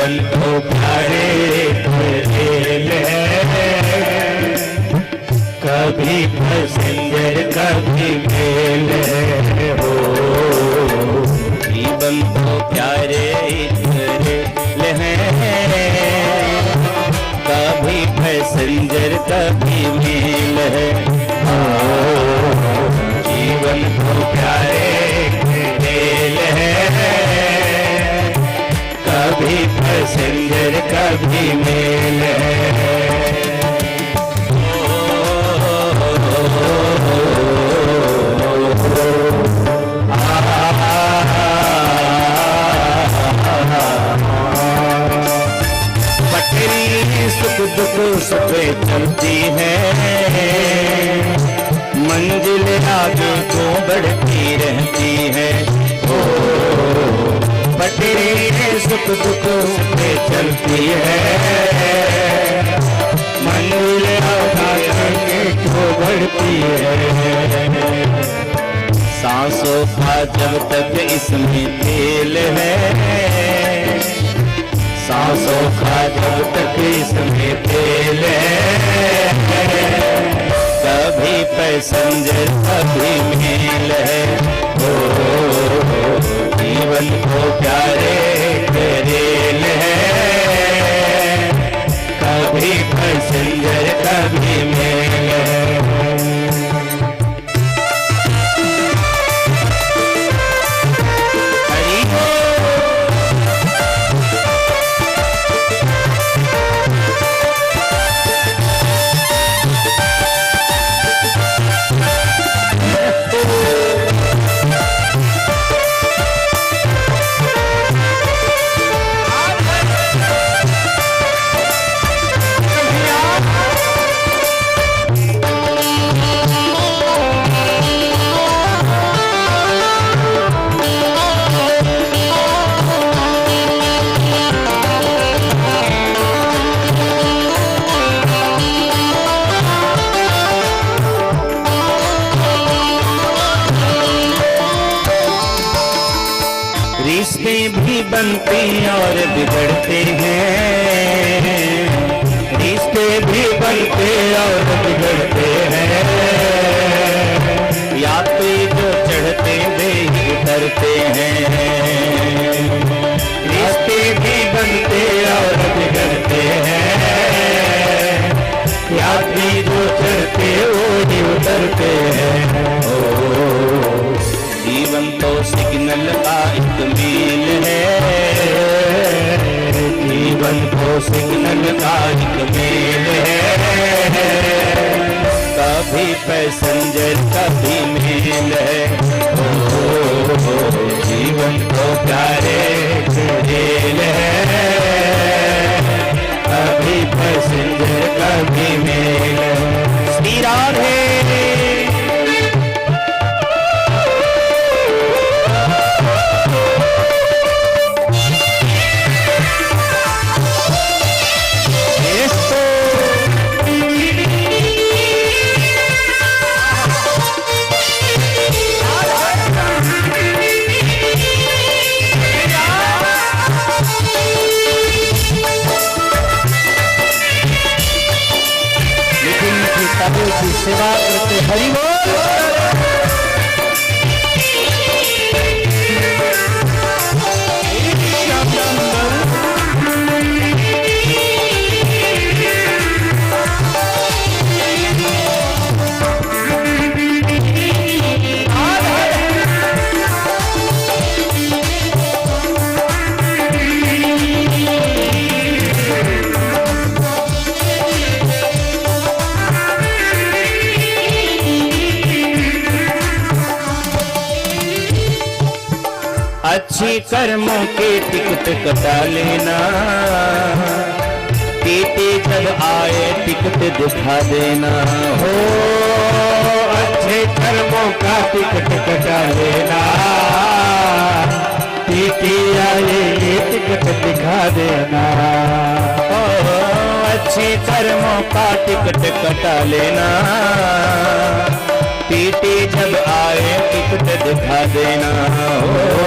जीवन को प्यारे खेल है, कभी पैसेंजर कभी मेल है हो। जीवन को प्यारे खेल है, कभी पैसेंजर कभी मेल है हो। जीवन को प्यारे खेल है, कभी पैसेंजर कभी मेल है। पटरी सुख दुख सफे चलती है, मंजिल आगे को बढ़ती रहती है ओ। पटरी सुख दुख सफे चलती है, मंजिल आगे को बढ़ती है। सांसों का जब तक इसमें तेल है, सांसों का जब तक इसमें तेल है, कभी पैसेंजर कभी मेल है ओ। जीवन को प्यारे रेल है, कभी पैसेंजर कभी मेल है। रिश्ते भी बनते और बिगड़ते हैं, रिश्ते भी बनते और बिगड़ते हैं। यात्री जो चढ़ते वे ही उतरते हैं, रिश्ते भी बनते और बिगड़ते हैं। यात्री जो चढ़ते वो ही उतरते हैं ओ। जीवन तो सिग्नल का एक मेल है, जीवन तो सिग्नल का एक मेल है, कभी पैसेंजर कभी मेल है ओ। जीवन तो प्यारे रेल है, कभी पैसेंजर कभी मेल है। श्री राधे की सेवा करते हरि बोल। अच्छी कर्मों के टिकट कटा लेना, टीटी जब आए टिकट दिखा देना हो। अच्छे कर्मों का टिकट कटा लेना, टीटी आए टिकट दिखा देना हो। अच्छे कर्मों का टिकट कटा लेना, टीटी जब आए टिकट दिखा देना हो।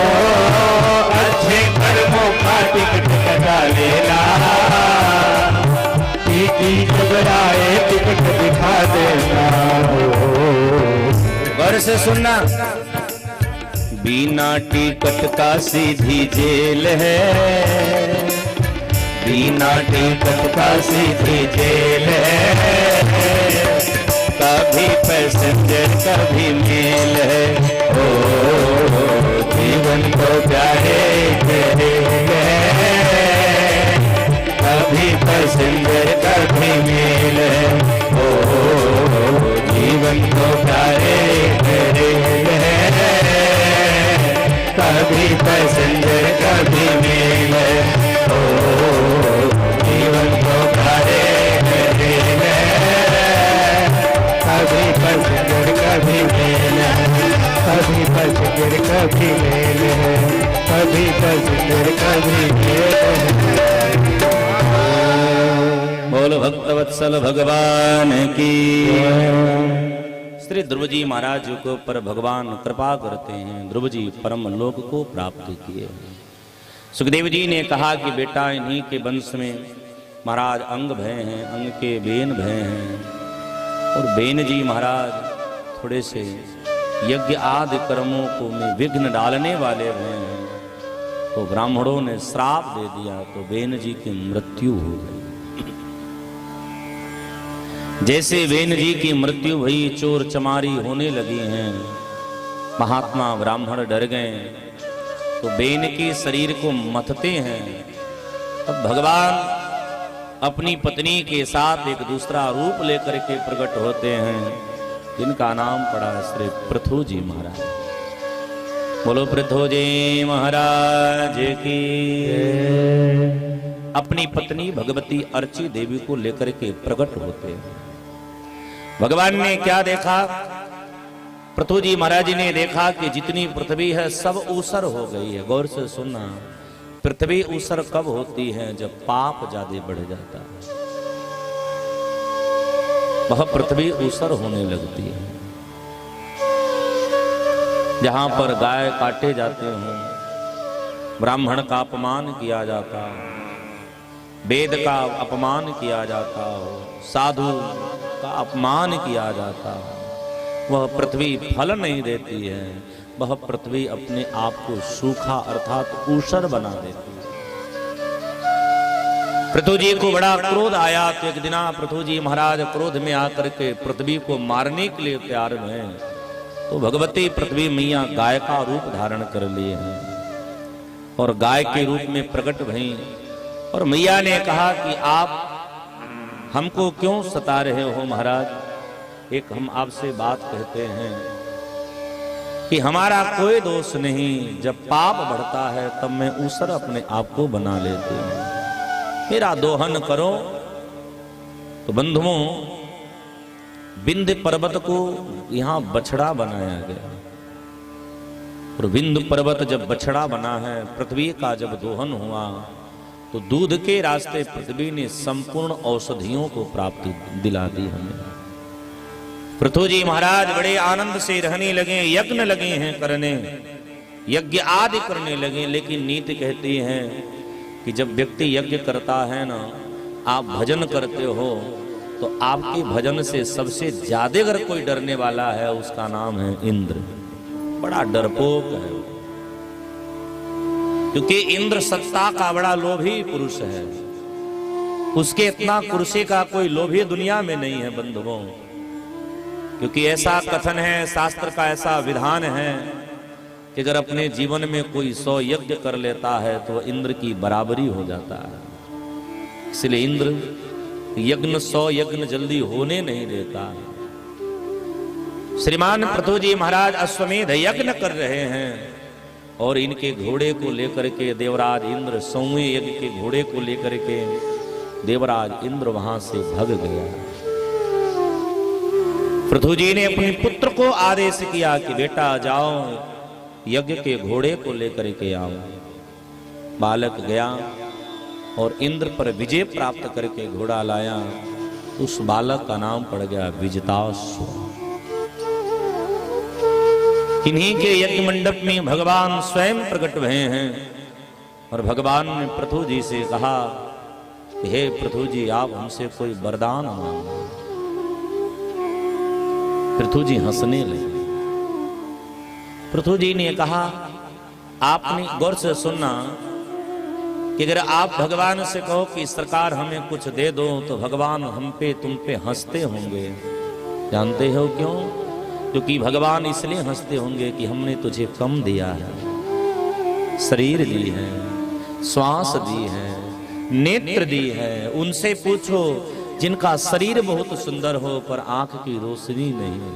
अच्छे कर्मों का टिकट कटा लेना, से सुनना, बिना टिकट का सीधी जेल है, बिना टिकट का सीधी जेल है, कभी पैसेंजर कभी मेल है, ओ जीवन को प्यारे तेरे है, कभी पैसेंजर कभी मेल है, ओ जीवन को प्यारे तेरे है, कभी पैसेंजर कभी मेल है, ओ जीवन को प्यारे तेरे है, कभी पैसेंजर कभी मेल है, कभी पैसेंजर कभी मेल है, कभी पैसेंजर कभी मेल है। बोल भक्तवत्सल भगवान की। श्री ध्रुव जी महाराज के ऊपर भगवान कृपा करते हैं। ध्रुव जी परम लोक को प्राप्त किए। सुखदेव जी ने कहा कि बेटा इन्हीं के वंश में महाराज अंग भय हैं, अंग के बेन भय हैं, और बेन जी महाराज थोड़े से यज्ञ आदि कर्मों को में विघ्न डालने वाले भय हैं। तो ब्राह्मणों ने श्राप दे दिया तो बेन जी की मृत्यु हो गई। जैसे बेन जी की मृत्यु हुई, चोर चमारी होने लगी हैं, महात्मा ब्राह्मण डर गए तो बेन के शरीर को मथते हैं। तब भगवान अपनी पत्नी के साथ एक दूसरा रूप लेकर के प्रकट होते हैं, जिनका नाम पड़ा श्री पृथु जी महाराज। बोलो पृथु जी महाराज की। अपनी पत्नी भगवती अर्ची देवी को लेकर के प्रकट होते हैं। भगवान ने क्या देखा? पृथु जी महाराज ने देखा कि जितनी पृथ्वी है सब ऊसर हो गई है। गौर से सुनना, पृथ्वी ऊसर कब होती है? जब पाप ज्यादा बढ़ जाता है, वह पृथ्वी ऊसर होने लगती है। जहां पर गाय काटे जाते हों, ब्राह्मण का अपमान किया जाता हो, वेद का अपमान किया जाता हो, साधु का अपमान किया जाता हो, वह पृथ्वी फल नहीं देती है। वह पृथ्वी अपने आप को सूखा अर्थात ऊसर बना देती है। पृथु जी को बड़ा क्रोध आया तो एक दिन पृथु जी महाराज क्रोध में आकर के पृथ्वी को मारने के लिए तैयार हुए। तो भगवती पृथ्वी मैया गाय का रूप धारण कर लिए हैं और गाय के रूप में प्रकट भई। और मैया ने कहा कि आप हमको क्यों सता रहे हो महाराज? एक हम आपसे बात कहते हैं कि हमारा कोई दोष नहीं, जब पाप बढ़ता है तब मैं ऊसर अपने आप को बना लेती हूं, मेरा दोहन करो। तो बंधुओं, विंध्य पर्वत को यहां बछड़ा बनाया गया और विंध्य पर्वत जब बछड़ा बना है, पृथ्वी का जब दोहन हुआ तो दूध के रास्ते पृथ्वी ने संपूर्ण औषधियों को प्राप्ति दिला दी हमें। पृथु जी महाराज बड़े आनंद से रहने लगे, यज्ञ लगे हैं करने, यज्ञ आदि करने लगे। लेकिन नीति कहती है कि जब व्यक्ति यज्ञ करता है ना, आप भजन करते हो, तो आपके भजन से सबसे ज्यादा अगर कोई डरने वाला है, उसका नाम है इंद्र। बड़ा डरपोक है, क्योंकि इंद्र सत्ता का बड़ा लोभी पुरुष है। उसके इतना कुर्सी का कोई लोभी दुनिया में नहीं है बंधुओं। क्योंकि ऐसा कथन है, शास्त्र का ऐसा विधान है कि अगर अपने जीवन में कोई 100 यज्ञ कर लेता है तो इंद्र की बराबरी हो जाता है। इसलिए इंद्र यज्ञ 100 यज्ञ जल्दी होने नहीं देता। श्रीमान पृथु जी महाराज अश्वमेध यज्ञ कर रहे हैं और इनके घोड़े को लेकर के देवराज इंद्र 100वें यज्ञ के घोड़े को लेकर के देवराज इंद्र वहां से भग गया। पृथु जी ने अपने पुत्र को आदेश किया कि बेटा जाओ यज्ञ के घोड़े को लेकर के आओ। बालक गया और इंद्र पर विजय प्राप्त करके घोड़ा लाया। उस बालक का नाम पड़ गया विजिताश्व। इन्हीं के यज्ञ मंडप में भगवान स्वयं प्रकट हुए हैं और भगवान ने पृथु जी से कहा, हे पृथु जी, आप हमसे कोई वरदान मांगो। पृथु जी हंसने लगे। पृथु जी ने कहा, आपने गौर से सुनना कि अगर आप भगवान से कहो कि सरकार हमें कुछ दे दो, तो भगवान हम पे तुम पे हंसते होंगे। जानते हो क्यों? क्योंकि भगवान इसलिए हंसते होंगे कि हमने तुझे कम दिया है, शरीर दी है, श्वास दी है, नेत्र दी है। उनसे पूछो जिनका शरीर बहुत सुंदर हो पर आंख की रोशनी नहीं हो,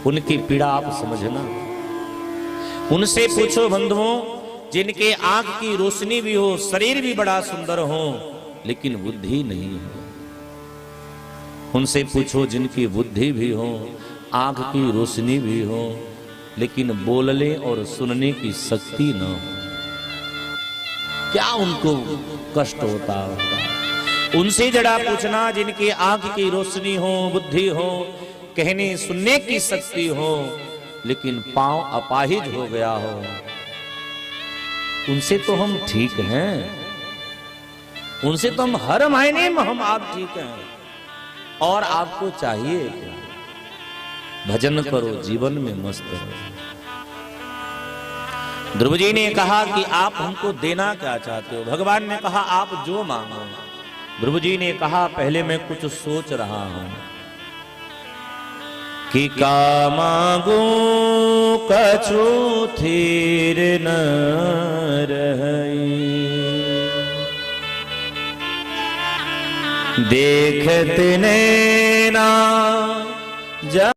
उनकी पीड़ा आप समझना। उनसे पूछो बंधुओं जिनके आंख की रोशनी भी हो, शरीर भी बड़ा सुंदर हो, लेकिन बुद्धि नहीं हो। उनसे पूछो जिनकी बुद्धि भी हो, आंख की रोशनी भी हो, लेकिन बोलने और सुनने की शक्ति न हो, क्या उनको कष्ट होता होगा। उनसे जरा पूछना जिनकी आंख की रोशनी हो, बुद्धि हो, कहने सुनने की शक्ति हो, लेकिन पांव अपाहिज हो गया हो, उनसे तो हम ठीक हैं, उनसे तो हम हर महीने में हम आप ठीक हैं। और आपको चाहिए क्या? भजन करो, जीवन में मस्त रहो। ध्रुव जी ने कहा कि आप हमको देना क्या चाहते हो? भगवान ने कहा आप जो मांगो। ध्रुव जी ने कहा पहले मैं कुछ सोच रहा हूं कि का मांगू कछु थीर न रही, देखत नैना